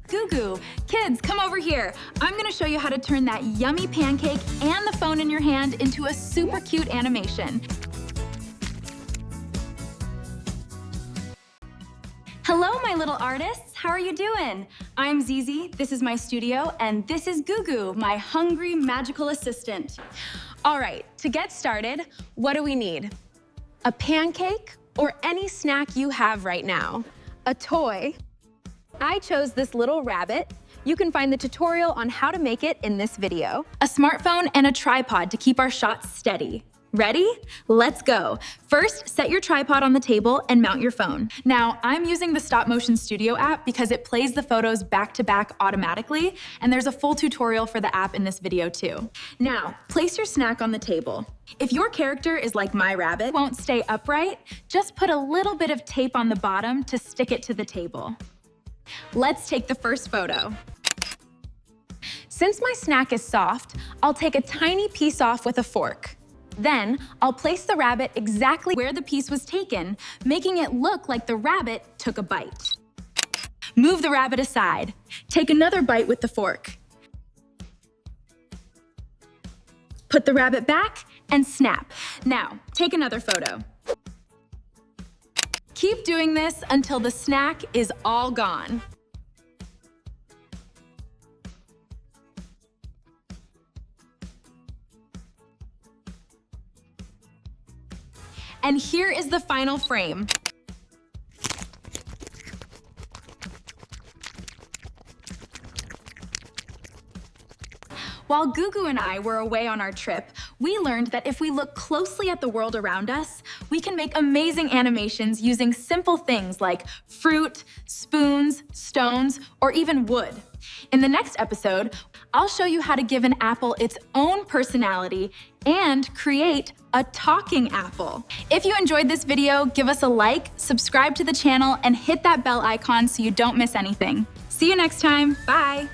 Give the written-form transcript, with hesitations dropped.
Gogo, kids, come over here. I'm gonna show you how to turn that yummy pancake and the phone in your hand into a super cute animation. Hello, my little artists. How are you doing? I'm Zizi, this is my studio, and this is Gogo, my hungry, magical assistant. All right, to get started, what do we need? A pancake or any snack you have right now. A toy. I chose this little rabbit. You can find the tutorial on how to make it in this video. A smartphone and a tripod to keep our shots steady. Ready? Let's go. First, set your tripod on the table and mount your phone. Now, I'm using the Stop Motion Studio app because it plays the photos back to back automatically, and there's a full tutorial for the app in this video too. Now, place your snack on the table. If your character is like my rabbit, won't stay upright, just put a little bit of tape on the bottom to stick it to the table. Let's take the first photo. Since my snack is soft, I'll take a tiny piece off with a fork. Then, I'll place the rabbit exactly where the piece was taken, making it look like the rabbit took a bite. Move the rabbit aside. Take another bite with the fork. Put the rabbit back and snap. Now, take another photo. Keep doing this until the snack is all gone. And here is the final frame. While Gogo and I were away on our trip, we learned that if we look closely at the world around us, we can make amazing animations using simple things like fruit, spoons, stones, or even wood. In the next episode, I'll show you how to give an apple its own personality and create a talking apple. If you enjoyed this video, give us a like, subscribe to the channel, and hit that bell icon so you don't miss anything. See you next time. Bye.